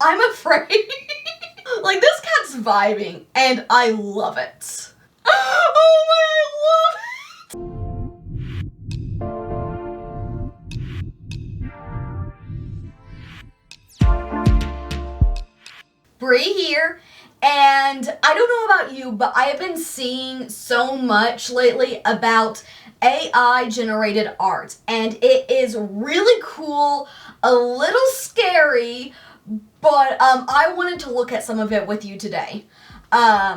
I'm afraid. Like, this cat's vibing, and I love it. Oh my, I love it! Bree here, and I don't know about you, but I have been seeing so much lately about AI generated art, and it is really cool, a little scary, but I wanted to look at some of it with you today.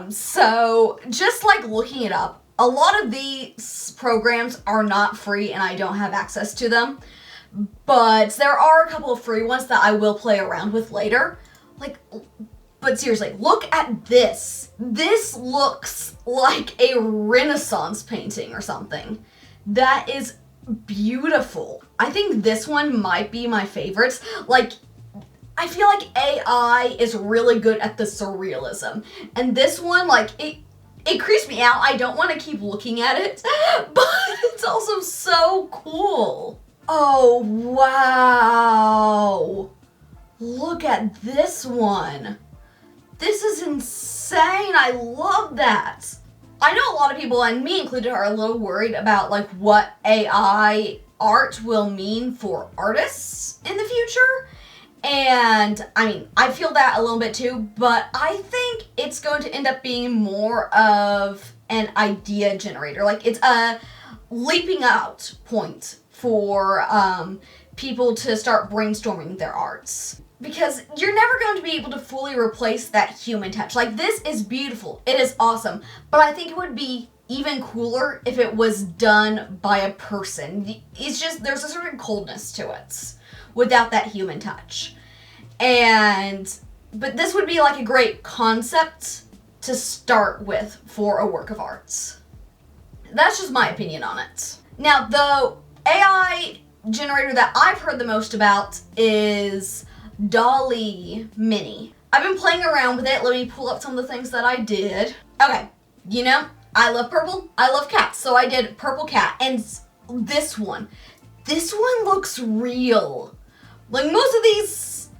So just like looking it up, a lot of these programs are not free and I don't have access to them, but there are a couple of free ones that I will play around with later. But seriously, look at this. This looks like a Renaissance painting or something. That is beautiful. I think this one might be my favorites. Like, I feel like AI is really good at the surrealism. And this one, like, it creeps me out. I don't want to keep looking at it, but it's also so cool. Oh, wow. Look at this one. This is insane. I love that. I know a lot of people, and me included, are a little worried about like what AI art will mean for artists in the future. And I mean, I feel that a little bit too, but I think it's going to end up being more of an idea generator. Like, it's a leaping out point for people to start brainstorming their arts. Because you're never going to be able to fully replace that human touch. Like, this is beautiful. It is awesome. But I think it would be even cooler if it was done by a person. It's just, there's a certain coldness to it without that human touch. But this would be like a great concept to start with for a work of art. That's just my opinion on it. Now, the AI generator that I've heard the most about is Dall-E Mini. I've been playing around with it. Let me pull up some of the things that I did. Okay, you know, I love purple. I love cats. So I did purple cat. And this one looks real. Like, most of these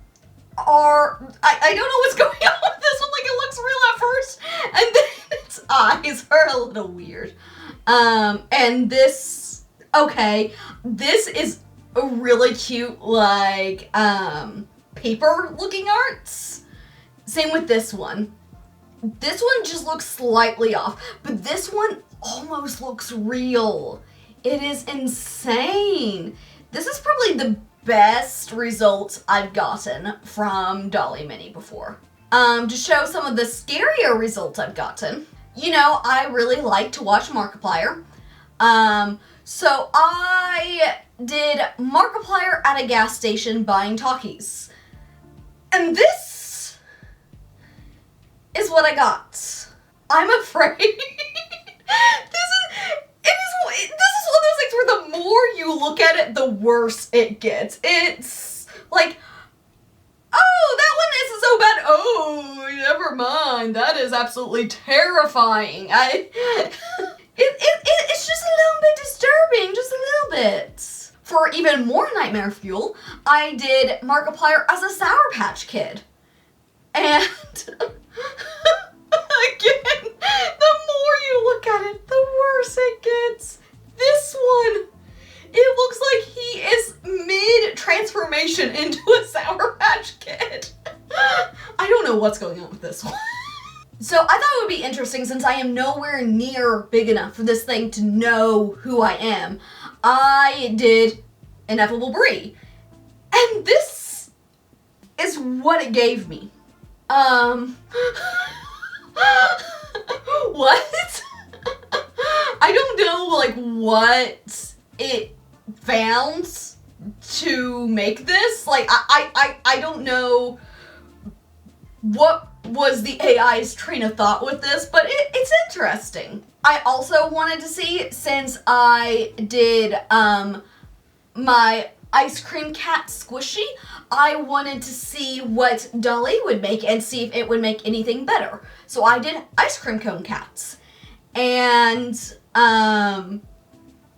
are, I don't know what's going on with this one. Like, it looks real at first, and then its eyes are a little weird. And this, okay, this is a really cute, like, paper looking arts. Same with this one. This one just looks slightly off, but this one almost looks real. It is insane. This is probably the best results I've gotten from Dall-E Mini before. To show some of the scarier results I've gotten, you know, I really like to watch Markiplier. So I did Markiplier at a gas station buying talkies. And this is what I got. I'm afraid. This is one of those things where the more you look at it, the worse it gets. It's like, oh, that one isn't so bad. Oh, never mind. That is absolutely terrifying. It's just a little bit disturbing, just a little bit. For even more nightmare fuel, I did Markiplier as a Sour Patch Kid. And again, the more you look at it, the worse it gets. This one, it looks like he is mid-transformation into a Sour Patch Kid. I don't know what's going on with this one. So I thought it would be interesting, since I am nowhere near big enough for this thing to know who I am. I did Ineffable Brie. And this is what it gave me. What? I don't know, like, what it found to make this. Like, I don't know what was the AI's train of thought with this, but it's interesting. I also wanted to see, since I did my ice cream cat squishy, I wanted to see what Dall-E would make and see if it would make anything better. So I did ice cream cone cats. And this one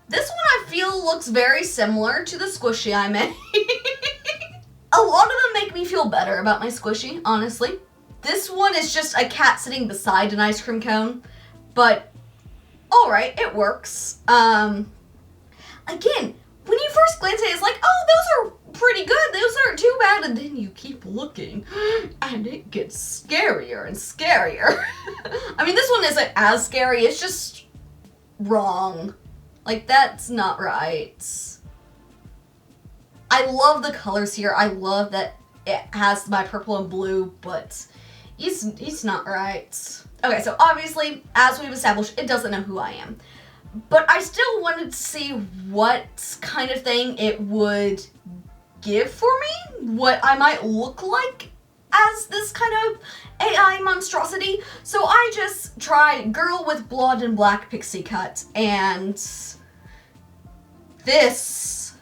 I feel looks very similar to the squishy I made. A A lot of them make me feel better about my squishy, honestly. This one is just a cat sitting beside an ice cream cone, but alright, it works. Again, when you first glance at it, it's like, oh, those are pretty good, those aren't too bad, and then you keep looking, and it gets scarier and scarier. I mean, this one isn't as scary, it's just wrong. Like, that's not right. I love the colors here. I love that it has my purple and blue, but he's not right. Okay, so obviously, as we've established, it doesn't know who I am. But I still wanted to see what kind of thing it would give for me, what I might look like as this kind of AI monstrosity. So I just tried girl with blonde and black pixie cut, and this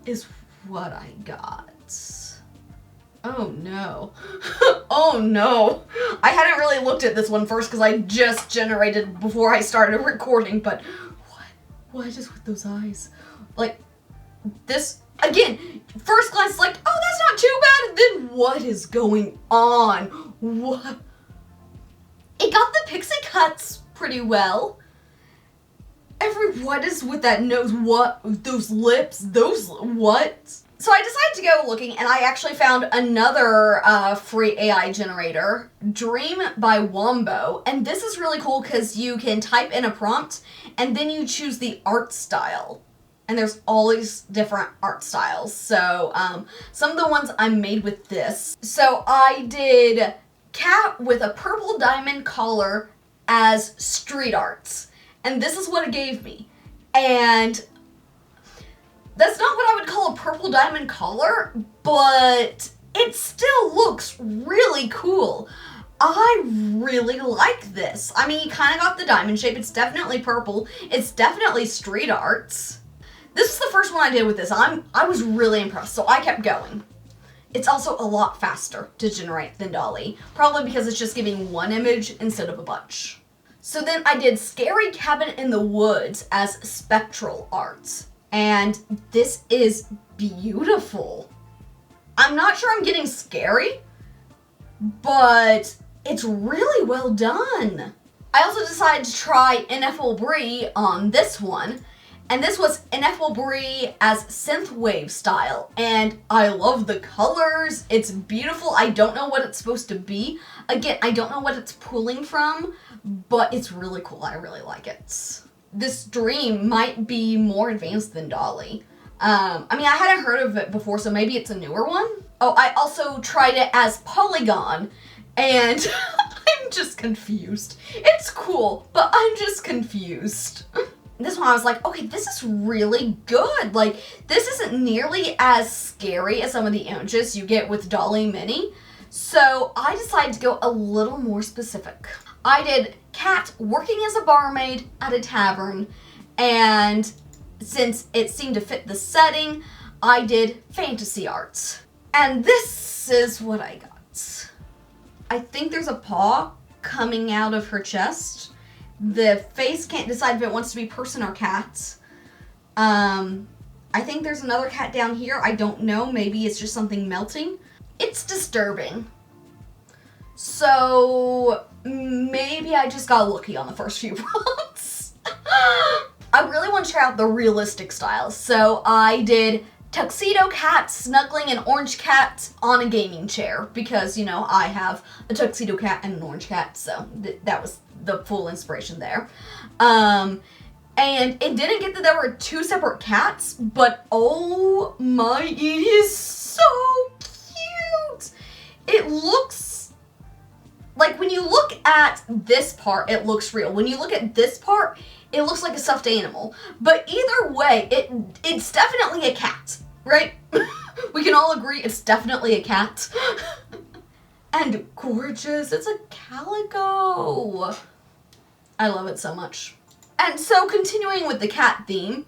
is what I got. Oh no. Oh no. I hadn't really looked at this one first because I just generated before I started recording, but what is with those eyes? Like, this, again, first glance, like, oh, that's not too bad, then what is going on? What? It got the pixie cuts pretty well. What is with that nose? What? Those lips? Those, what? So I decided to go looking, and I actually found another free AI generator, Dream by Wombo. And this is really cool because you can type in a prompt, and then you choose the art style. And there's all these different art styles. So some of the ones I made with this. So I did cat with a purple diamond collar as street arts. And this is what it gave me. And that's not what I would call a purple diamond collar, but it still looks really cool. I really like this. I mean, you kind of got the diamond shape. It's definitely purple. It's definitely street arts. This is the first one I did with this. I was really impressed, so I kept going. It's also a lot faster to generate than Dall-E, probably because it's just giving one image instead of a bunch. So then I did Scary Cabin in the Woods as spectral arts. And this is beautiful. I'm not sure I'm getting scary, but it's really well done. I also decided to try Ineffable Brie on this one. And this was Ineffable Brie as synthwave style. And I love the colors. It's beautiful. I don't know what it's supposed to be. Again, I don't know what it's pulling from, but it's really cool. I really like it. This Dream might be more advanced than Dall-E. I mean, I hadn't heard of it before, so maybe it's a newer one. Oh, I also tried it as Polygon, and I'm just confused. It's cool, but I'm just confused. This one I was like, okay, this is really good. Like, this isn't nearly as scary as some of the images you get with Dall-E Mini. So I decided to go a little more specific. I did cat working as a barmaid at a tavern, and since it seemed to fit the setting, I did fantasy arts. And this is what I got. I think there's a paw coming out of her chest. The face can't decide if it wants to be person or cat. I think there's another cat down here. I don't know. Maybe it's just something melting. It's disturbing. So maybe I just got lucky on the first few prompts. I really want to try out the realistic style. So I did tuxedo cat snuggling an orange cat on a gaming chair because, you know, I have a tuxedo cat and an orange cat. So that was the full inspiration there. And it didn't get that there were two separate cats, but oh my, it is so cute. It looks like, when you look at this part, it looks real. When you look at this part, it looks like a stuffed animal. But either way, it's definitely a cat, right? We can all agree it's definitely a cat. And gorgeous. It's a calico. I love it so much. And so, continuing with the cat theme,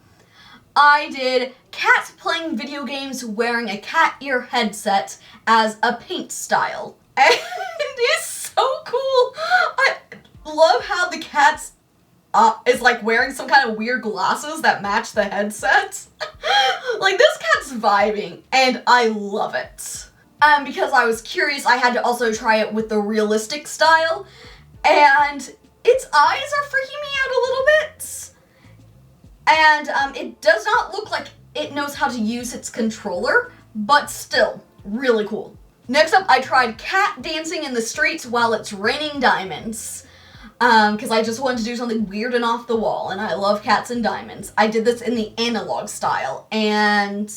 I did cat playing video games wearing a cat ear headset as a paint style. And it's so cool. I love how the cat's is like wearing some kind of weird glasses that match the headset. Like, this cat's vibing, and I love it. Because I was curious, I had to also try it with the realistic style, and its eyes are freaking me out a little bit. And it does not look like it knows how to use its controller, but still, really cool. Next up, I tried cat dancing in the streets while it's raining diamonds. Because I just wanted to do something weird and off the wall, and I love cats and diamonds. I did this in the analog style, and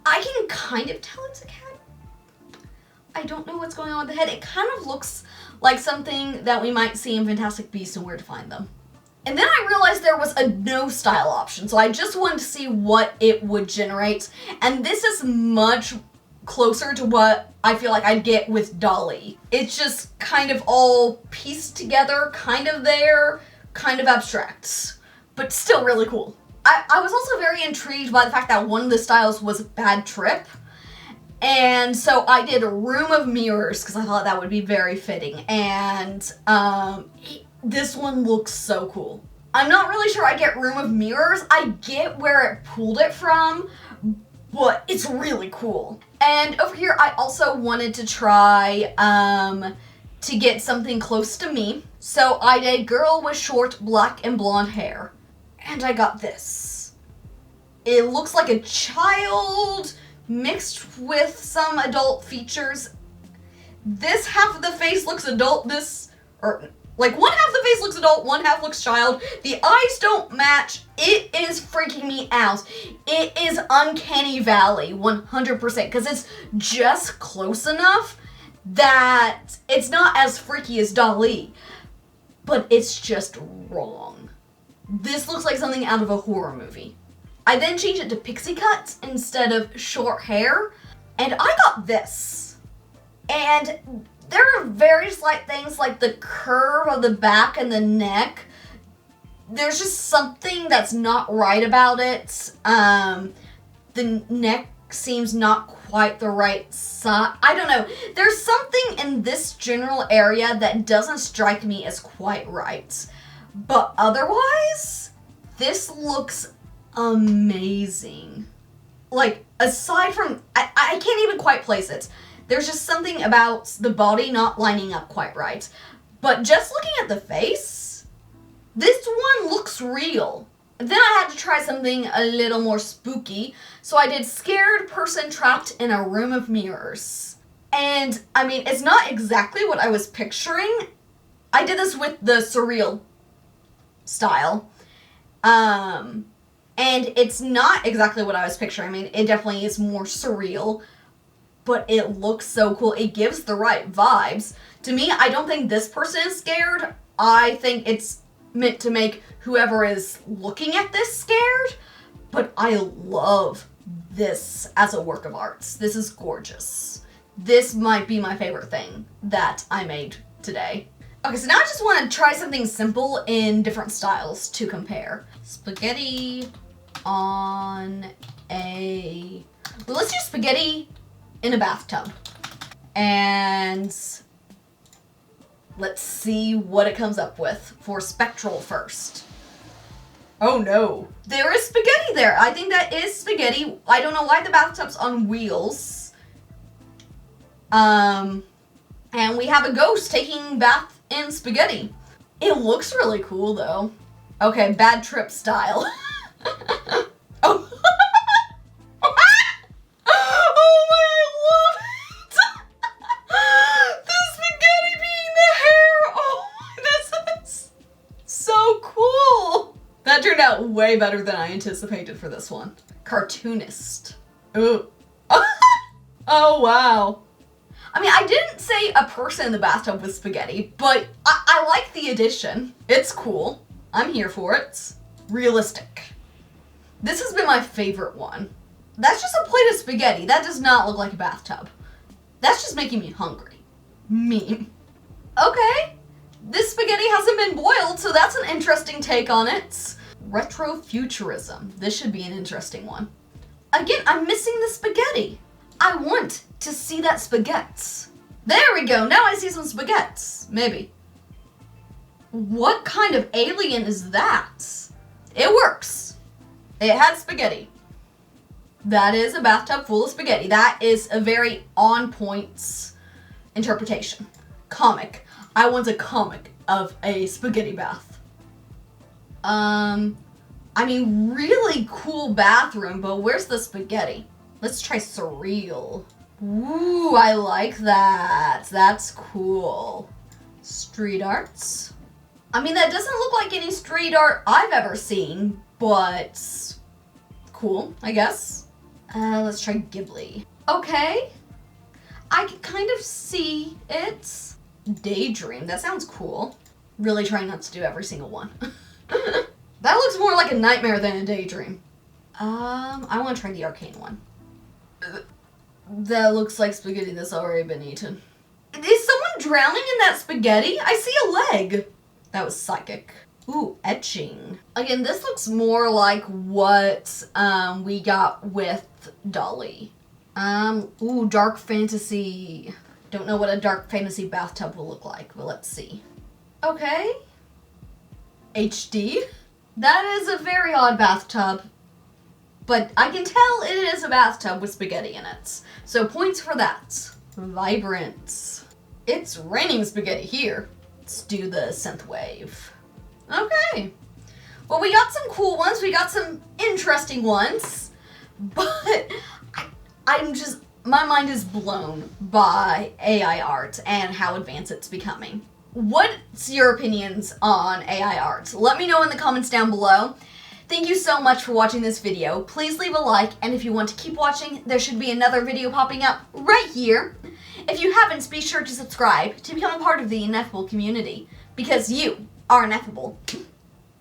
I can kind of tell it's a cat. I don't know what's going on with the head. It kind of looks like something that we might see in Fantastic Beasts and Where to Find Them. And then I realized there was a no style option, so I just wanted to see what it would generate. And this is much closer to what I feel like I'd get with Dall-E. It's just kind of all pieced together, kind of there, kind of abstract, but still really cool. I was also very intrigued by the fact that one of the styles was Bad Trip. And so I did a room of mirrors because I thought that would be very fitting. And this one looks so cool. I'm not really sure I get room of mirrors. I get where it pulled it from, but it's really cool. And over here, I also wanted to try to get something close to me. So I did girl with short black and blonde hair. And I got this. It looks like a child mixed with some adult features. This half of the face looks adult, like one half of the face looks adult, one half looks child. The eyes don't match. It is freaking me out. It is Uncanny Valley, 100%, because it's just close enough that it's not as freaky as Dall-E, but it's just wrong. This looks like something out of a horror movie. I then changed it to pixie cuts instead of short hair, and I got this. And there are very slight things like the curve of the back and the neck. There's just something that's not right about it. The neck seems not quite the right size. I don't know. There's something in this general area that doesn't strike me as quite right. But otherwise, this looks amazing. Like, aside from, I can't even quite place it. There's just something about the body not lining up quite right. But just looking at the face, this one looks real. Then I had to try something a little more spooky, so I did scared person trapped in a room of mirrors. And, I mean, it's not exactly what I was picturing. I did this with the surreal style. And it's not exactly what I was picturing. I mean, it definitely is more surreal, but it looks so cool. It gives the right vibes. To me, I don't think this person is scared. I think it's meant to make whoever is looking at this scared, but I love this as a work of art. This is gorgeous. This might be my favorite thing that I made today. Okay, so now I just want to try something simple in different styles to compare. Spaghetti on a... Well, let's do spaghetti in a bathtub. And let's see what it comes up with for spectral first. Oh no. There is spaghetti there. I think that is spaghetti. I don't know why the bathtub's on wheels. And we have a ghost taking bath in spaghetti. It looks really cool though. Okay, Bad Trip style. Oh. Oh my, I love it. The spaghetti being the hair. Oh, this is so cool. That turned out way better than I anticipated for this one. Cartoonist. Ooh. Oh wow. I mean, I didn't say a person in the bathtub with spaghetti, but I like the addition. It's cool. I'm here for it. Realistic. This has been my favorite one. That's just a plate of spaghetti. That does not look like a bathtub. That's just making me hungry. Meme. Okay. This spaghetti hasn't been boiled, so that's an interesting take on it. Retrofuturism. This should be an interesting one. Again, I'm missing the spaghetti. I want to see that spaghetti. There we go. Now I see some spaghetti. Maybe. What kind of alien is that? It works. It had spaghetti. That is a bathtub full of spaghetti. That is a very on point interpretation. Comic. I want a comic of a spaghetti bath. I mean, really cool bathroom, but where's the spaghetti? Let's try surreal. Ooh, I like that. That's cool. Street arts. I mean, that doesn't look like any street art I've ever seen, but cool, I guess. Let's try Ghibli. Okay. I can kind of see it. Daydream. That sounds cool. Really trying not to do every single one. That looks more like a nightmare than a daydream. I want to try the arcane one. That looks like spaghetti that's already been eaten. Is someone drowning in that spaghetti? I see a leg. That was psychic. Ooh, etching. Again, this looks more like what we got with Dall-E. Ooh, dark fantasy. Don't know what a dark fantasy bathtub will look like, but let's see. Okay. HD. That is a very odd bathtub, but I can tell it is a bathtub with spaghetti in it. So points for that. Vibrant. It's raining spaghetti here. Let's do the synth wave. Okay. Well, we got some cool ones. We got some interesting ones, but my mind is blown by AI art and how advanced it's becoming. What's your opinions on AI art? Let me know in the comments down below. Thank you so much for watching this video. Please leave a like, and if you want to keep watching, there should be another video popping up right here. If you haven't, be sure to subscribe to become a part of the Ineffable community, because you are ineffable.